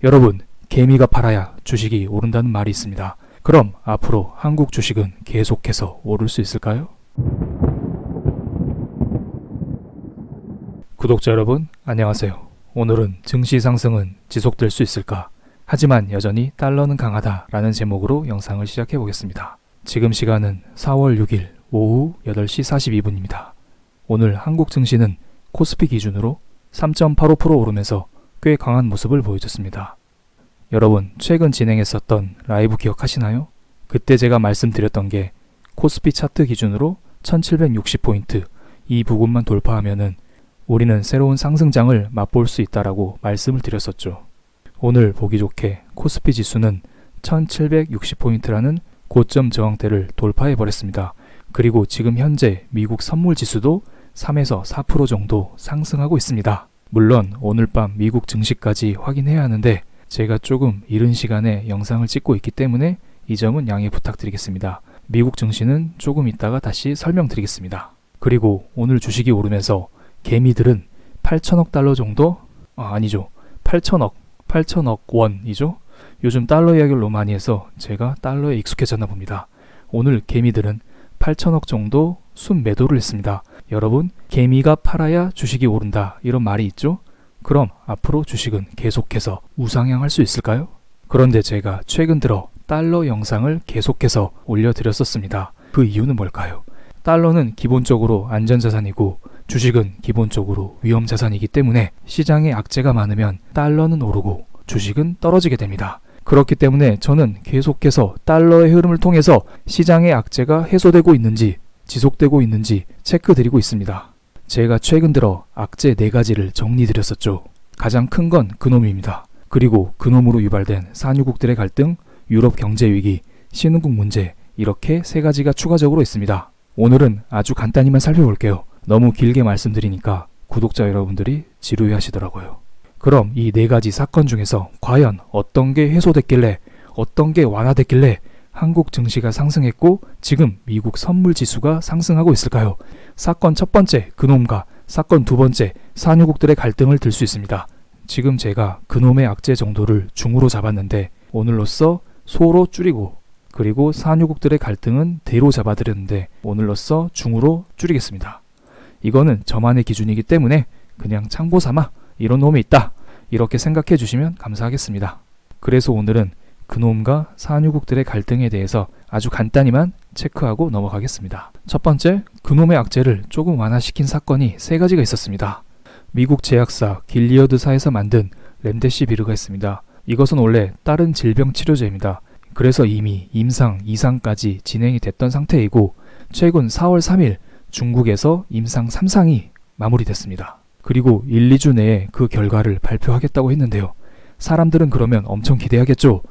여러분, 개미가 팔아야 주식이 오른다는 말이 있습니다. 그럼 앞으로 한국 주식은 계속해서 오를 수 있을까요? 구독자 여러분, 안녕하세요. 오늘은 증시 상승은 지속될 수 있을까? 하지만 여전히 달러는 강하다라는 제목으로 영상을 시작해 보겠습니다. 지금 시간은 4월 6일 오후 8시 42분입니다. 오늘 한국 증시는 코스피 기준으로 3.85% 오르면서 꽤 강한 모습을 보여줬습니다. 여러분, 최근 진행했었던 라이브 기억하시나요? 그때 제가 말씀드렸던 게 코스피 차트 기준으로 1760포인트 이 부분만 돌파하면은 우리는 새로운 상승장을 맛볼 수 있다라고 말씀을 드렸었죠. 오늘 보기 좋게 코스피 지수는 1760포인트라는 고점 저항대를 돌파해 버렸습니다. 그리고 지금 현재 미국 선물 지수도 3에서 4% 정도 상승하고 있습니다. 물론 오늘 밤 미국 증시까지 확인해야 하는데 제가 조금 이른 시간에 영상을 찍고 있기 때문에 이 점은 양해 부탁드리겠습니다. 미국 증시는 조금 있다가 다시 설명드리겠습니다. 그리고 오늘 주식이 오르면서 개미들은 8천억 달러 정도? 아니죠. 8천억 원이죠. 요즘 달러 이야기를 너무 많이 해서 제가 달러에 익숙해졌나 봅니다. 오늘 개미들은 8천억 정도 순매도를 했습니다. 여러분, 개미가 팔아야 주식이 오른다 이런 말이 있죠? 그럼 앞으로 주식은 계속해서 우상향할 수 있을까요? 그런데 제가 최근 들어 달러 영상을 계속해서 올려드렸었습니다. 그 이유는 뭘까요? 달러는 기본적으로 안전자산이고 주식은 기본적으로 위험자산이기 때문에 시장에 악재가 많으면 달러는 오르고 주식은 떨어지게 됩니다. 그렇기 때문에 저는 계속해서 달러의 흐름을 통해서 시장의 악재가 해소되고 있는지 지속되고 있는지 체크드리고 있습니다. 제가 최근 들어 악재 4가지를 정리드렸었죠. 가장 큰 건 그놈입니다. 그리고 그놈으로 유발된 산유국들의 갈등, 유럽 경제위기, 신흥국 문제 이렇게 3가지가 추가적으로 있습니다. 오늘은 아주 간단히만 살펴볼게요. 너무 길게 말씀드리니까 구독자 여러분들이 지루해 하시더라고요. 그럼 이 4가지 사건 중에서 과연 어떤 게 해소됐길래 어떤 게 완화됐길래 한국 증시가 상승했고 지금 미국 선물 지수가 상승하고 있을까요? 사건 첫 번째 그놈과 사건 두 번째 산유국들의 갈등을 들 수 있습니다. 지금 제가 그놈의 악재 정도를 중으로 잡았는데 오늘로써 소로 줄이고 그리고 산유국들의 갈등은 대로 잡아드렸는데 오늘로써 중으로 줄이겠습니다. 이거는 저만의 기준이기 때문에 그냥 참고 삼아 이런 놈이 있다 이렇게 생각해 주시면 감사하겠습니다. 그래서 오늘은 그놈과 산유국들의 갈등에 대해서 아주 간단히만 체크하고 넘어가겠습니다. 첫 번째, 그놈의 악재를 조금 완화시킨 사건이 3가지가 있었습니다. 미국 제약사 길리어드사에서 만든 렘데시비르가 있습니다. 이것은 원래 다른 질병 치료제입니다. 그래서 이미 임상 2상까지 진행이 됐던 상태이고 최근 4월 3일 중국에서 임상 3상이 마무리됐습니다. 그리고 1, 2주 내에 그 결과를 발표하겠다고 했는데요. 사람들은 그러면 엄청 기대하겠죠.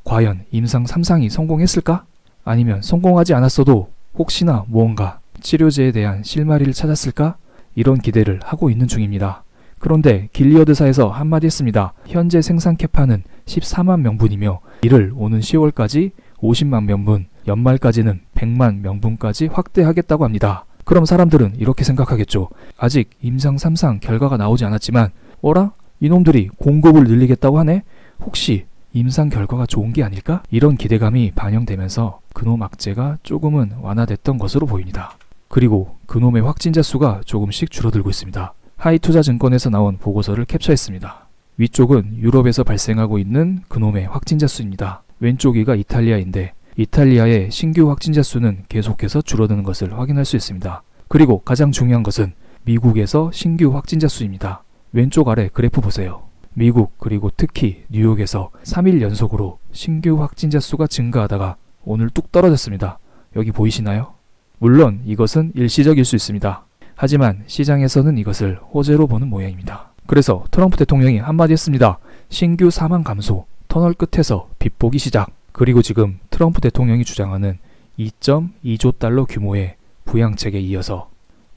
과연 임상 3상이 성공했을까? 아니면 성공하지 않았어도 혹시나 무언가 치료제에 대한 실마리를 찾았을까? 이런 기대를 하고 있는 중입니다. 그런데 길리어드사에서 한마디 했습니다. 현재 생산 캐파는 14만 명분이며 이를 오는 10월까지 50만 명분, 연말까지는 100만 명분까지 확대하겠다고 합니다. 그럼 사람들은 이렇게 생각하겠죠. 아직 임상 3상 결과가 나오지 않았지만 어라? 이놈들이 공급을 늘리겠다고 하네? 혹시 임상 결과가 좋은 게 아닐까? 이런 기대감이 반영되면서 그놈 악재가 조금은 완화됐던 것으로 보입니다. 그리고 그놈의 확진자 수가 조금씩 줄어들고 있습니다. 하이투자증권에서 나온 보고서를 캡처했습니다. 위쪽은 유럽에서 발생하고 있는 그놈의 확진자 수입니다. 왼쪽이가 이탈리아인데 이탈리아의 신규 확진자 수는 계속해서 줄어드는 것을 확인할 수 있습니다. 그리고 가장 중요한 것은 미국에서 신규 확진자 수입니다. 왼쪽 아래 그래프 보세요. 미국 그리고 특히 뉴욕에서 3일 연속으로 신규 확진자 수가 증가하다가 오늘 뚝 떨어졌습니다. 여기 보이시나요? 물론 이것은 일시적일 수 있습니다. 하지만 시장에서는 이것을 호재로 보는 모양입니다. 그래서 트럼프 대통령이 한마디 했습니다. 신규 사망 감소, 터널 끝에서 빛보기 시작. 그리고 지금 트럼프 대통령이 주장하는 2.2조 달러 규모의 부양책에 이어서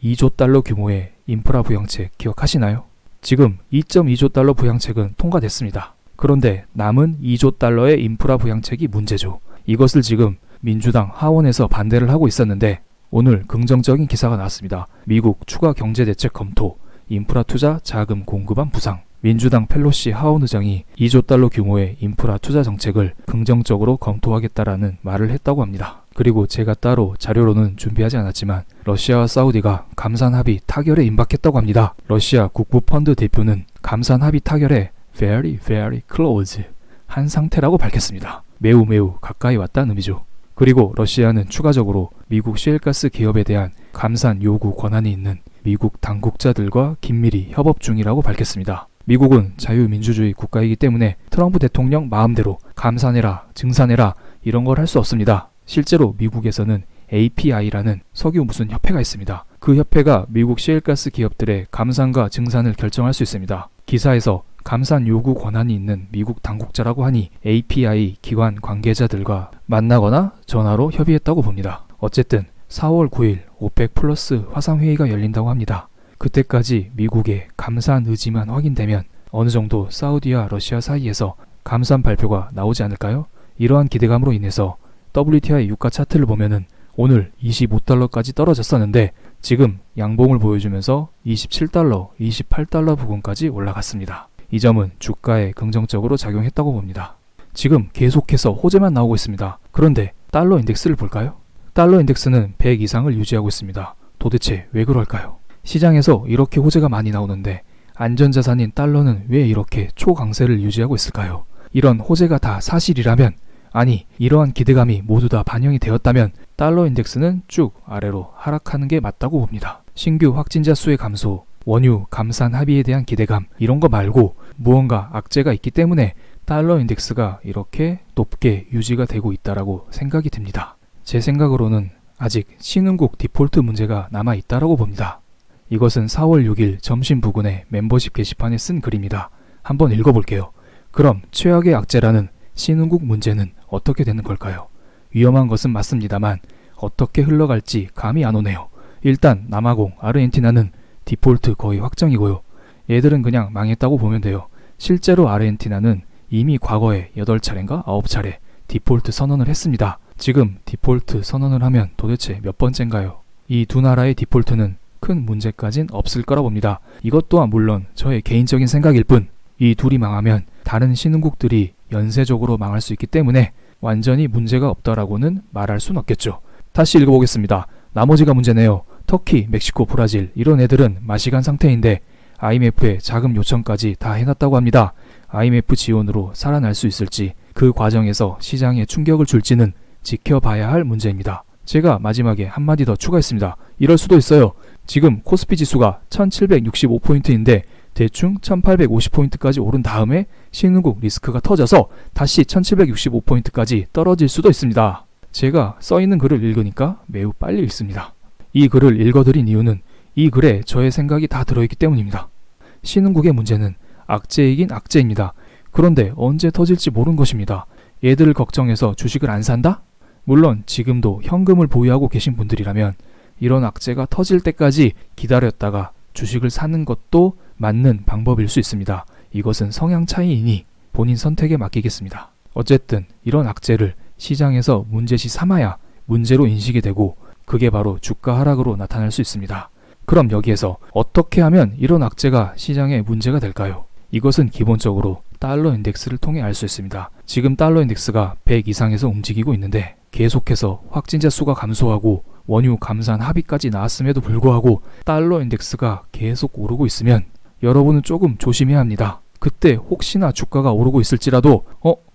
2조 달러 규모의 인프라 부양책 기억하시나요? 지금 2.2조 달러 부양책은 통과됐습니다. 그런데 남은 2조 달러의 인프라 부양책이 문제죠. 이것을 지금 민주당 하원에서 반대를 하고 있었는데 오늘 긍정적인 기사가 나왔습니다. 미국 추가 경제대책 검토, 인프라 투자 자금 공급안 부상. 민주당 펠로시 하원 의장이 2조 달러 규모의 인프라 투자 정책을 긍정적으로 검토하겠다라는 말을 했다고 합니다. 그리고 제가 따로 자료로는 준비하지 않았지만 러시아와 사우디가 감산 합의 타결에 임박했다고 합니다. 러시아 국부펀드 대표는 감산 합의 타결에 very close 한 상태라고 밝혔습니다. 매우 가까이 왔다는 의미죠. 그리고 러시아는 추가적으로 미국 셰일가스 기업에 대한 감산 요구 권한이 있는 미국 당국자들과 긴밀히 협업 중이라고 밝혔습니다. 미국은 자유민주주의 국가이기 때문에 트럼프 대통령 마음대로 감산해라, 증산해라 이런 걸 할 수 없습니다. 실제로 미국에서는 API라는 석유 무슨 협회가 있습니다. 그 협회가 미국 셰일가스 기업들의 감산과 증산을 결정할 수 있습니다. 기사에서 감산 요구 권한이 있는 미국 당국자라고 하니 API 기관 관계자들과 만나거나 전화로 협의했다고 봅니다. 어쨌든 4월 9일 오펙 플러스 화상회의가 열린다고 합니다. 그때까지 미국의 감산 의지만 확인되면 어느 정도 사우디와 러시아 사이에서 감산 발표가 나오지 않을까요? 이러한 기대감으로 인해서 WTI 유가 차트를 보면은 오늘 25달러까지 떨어졌었는데 지금 양봉을 보여주면서 27달러, 28달러 부근까지 올라갔습니다. 이 점은 주가에 긍정적으로 작용했다고 봅니다. 지금 계속해서 호재만 나오고 있습니다. 그런데 달러 인덱스를 볼까요? 달러 인덱스는 100 이상을 유지하고 있습니다. 도대체 왜 그럴까요? 시장에서 이렇게 호재가 많이 나오는데 안전자산인 달러는 왜 이렇게 초강세를 유지하고 있을까요? 이런 호재가 다 사실이라면, 아니 이러한 기대감이 모두 다 반영이 되었다면 달러 인덱스는 쭉 아래로 하락하는 게 맞다고 봅니다. 신규 확진자 수의 감소, 원유 감산 합의에 대한 기대감 이런 거 말고 무언가 악재가 있기 때문에 달러 인덱스가 이렇게 높게 유지가 되고 있다라고 생각이 듭니다. 제 생각으로는 아직 신흥국 디폴트 문제가 남아 있다라고 봅니다. 이것은 4월 6일 점심 부근에 멤버십 게시판에 쓴 글입니다. 한번 읽어볼게요. 그럼 최악의 악재라는 신흥국 문제는 어떻게 되는 걸까요? 위험한 것은 맞습니다만 어떻게 흘러갈지 감이 안 오네요. 일단 남아공 아르헨티나는 디폴트 거의 확정이고요. 얘들은 그냥 망했다고 보면 돼요. 실제로 아르헨티나는 이미 과거에 8차례인가 9차례 디폴트 선언을 했습니다. 지금 디폴트 선언을 하면 도대체 몇 번째인가요? 이 두 나라의 디폴트는 큰 문제까진 없을 거라 봅니다. 이것 또한 물론 저의 개인적인 생각일 뿐, 이 둘이 망하면 다른 신흥국들이 연쇄적으로 망할 수 있기 때문에 완전히 문제가 없다라고는 말할 순 없겠죠. 다시 읽어보겠습니다. 나머지가 문제네요. 터키, 멕시코, 브라질 이런 애들은 마시간 상태인데 IMF의 자금 요청까지 다 해놨다고 합니다. IMF 지원으로 살아날 수 있을지, 그 과정에서 시장에 충격을 줄지는 지켜봐야 할 문제입니다. 제가 마지막에 한마디 더 추가했습니다. 이럴 수도 있어요. 지금 코스피 지수가 1765포인트인데 대충 1850포인트까지 오른 다음에 신흥국 리스크가 터져서 다시 1765포인트까지 떨어질 수도 있습니다. 제가 써있는 글을 읽으니까 매우 빨리 읽습니다. 이 글을 읽어드린 이유는 이 글에 저의 생각이 다 들어있기 때문입니다. 신흥국의 문제는 악재이긴 악재입니다. 그런데 언제 터질지 모르는 것입니다. 얘들을 걱정해서 주식을 안 산다? 물론 지금도 현금을 보유하고 계신 분들이라면 이런 악재가 터질 때까지 기다렸다가 주식을 사는 것도 맞는 방법일 수 있습니다. 이것은 성향 차이이니 본인 선택에 맡기겠습니다. 어쨌든 이런 악재를 시장에서 문제시 삼아야 문제로 인식이 되고 그게 바로 주가 하락으로 나타날 수 있습니다. 그럼 여기에서 어떻게 하면 이런 악재가 시장에 문제가 될까요? 이것은 기본적으로 달러 인덱스를 통해 알 수 있습니다. 지금 달러 인덱스가 100 이상에서 움직이고 있는데 계속해서 확진자 수가 감소하고 원유 감산 합의까지 나왔음에도 불구하고 달러 인덱스가 계속 오르고 있으면 여러분은 조금 조심해야 합니다. 그때 혹시나 주가가 오르고 있을지라도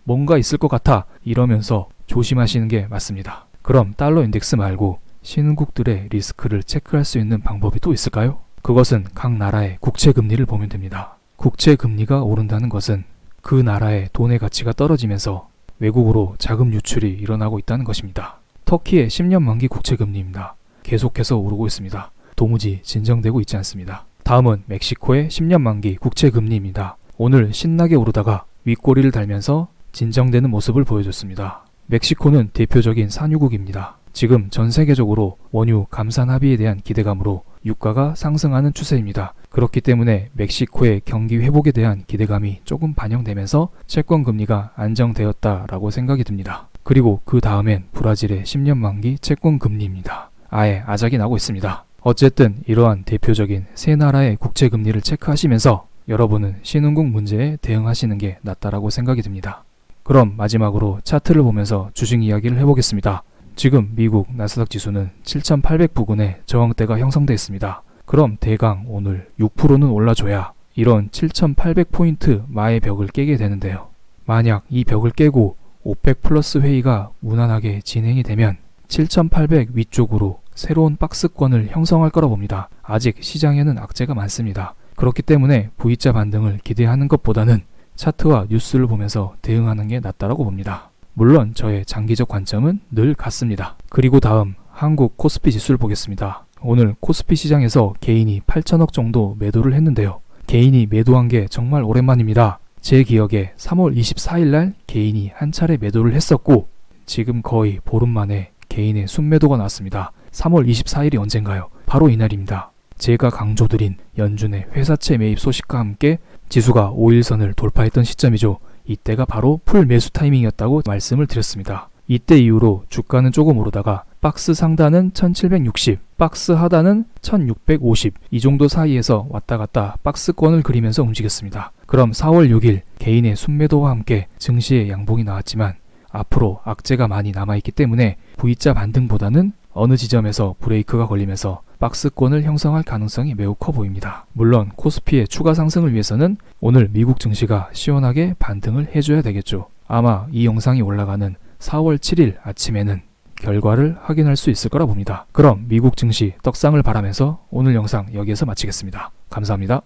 뭔가 있을 것 같아 이러면서 조심하시는 게 맞습니다. 그럼 달러 인덱스 말고 신흥국들의 리스크를 체크할 수 있는 방법이 또 있을까요? 그것은 각 나라의 국채 금리를 보면 됩니다. 국채 금리가 오른다는 것은 그 나라의 돈의 가치가 떨어지면서 외국으로 자금 유출이 일어나고 있다는 것입니다. 터키의 10년 만기 국채 금리입니다. 계속해서 오르고 있습니다. 도무지 진정되고 있지 않습니다. 다음은 멕시코의 10년 만기 국채 금리입니다. 오늘 신나게 오르다가 윗꼬리를 달면서 진정되는 모습을 보여줬습니다. 멕시코는 대표적인 산유국입니다. 지금 전 세계적으로 원유 감산 합의에 대한 기대감으로 유가가 상승하는 추세입니다. 그렇기 때문에 멕시코의 경기 회복에 대한 기대감이 조금 반영되면서 채권 금리가 안정되었다라고 생각이 듭니다. 그리고 그 다음엔 브라질의 10년 만기 채권 금리입니다. 아예 아작이 나고 있습니다. 어쨌든 이러한 대표적인 세 나라의 국채 금리를 체크하시면서 여러분은 신흥국 문제에 대응하시는 게 낫다라고 생각이 듭니다. 그럼 마지막으로 차트를 보면서 주식 이야기를 해보겠습니다. 지금 미국 나스닥 지수는 7800 부근에 저항대가 형성되어 있습니다. 그럼 대강 오늘 6%는 올라줘야 이런 7800포인트 마의 벽을 깨게 되는데요. 만약 이 벽을 깨고 500 플러스 회의가 무난하게 진행이 되면 7800 위쪽으로 새로운 박스권을 형성할 거라 봅니다. 아직 시장에는 악재가 많습니다. 그렇기 때문에 V자 반등을 기대하는 것보다는 차트와 뉴스를 보면서 대응하는 게 낫다라고 봅니다. 물론 저의 장기적 관점은 늘 같습니다. 그리고 다음 한국 코스피 지수를 보겠습니다. 오늘 코스피 시장에서 개인이 8천억 정도 매도를 했는데요. 개인이 매도한 게 정말 오랜만입니다. 제 기억에 3월 24일 날 개인이 한 차례 매도를 했었고 지금 거의 보름 만에 개인의 순매도가 나왔습니다. 3월 24일이 언젠가요? 바로 이날입니다. 제가 강조드린 연준의 회사채 매입 소식과 함께 지수가 5일선을 돌파했던 시점이죠. 이때가 바로 풀 매수 타이밍이었다고 말씀을 드렸습니다. 이때 이후로 주가는 조금 오르다가 박스 상단은 1760, 박스 하단은 1650 이 정도 사이에서 왔다 갔다 박스권을 그리면서 움직였습니다. 그럼 4월 6일 개인의 순매도와 함께 증시의 양봉이 나왔지만 앞으로 악재가 많이 남아있기 때문에 V자 반등보다는 어느 지점에서 브레이크가 걸리면서 박스권을 형성할 가능성이 매우 커 보입니다. 물론 코스피의 추가 상승을 위해서는 오늘 미국 증시가 시원하게 반등을 해줘야 되겠죠. 아마 이 영상이 올라가는 4월 7일 아침에는 결과를 확인할 수 있을 거라 봅니다. 그럼 미국 증시 떡상을 바라면서 오늘 영상 여기에서 마치겠습니다. 감사합니다.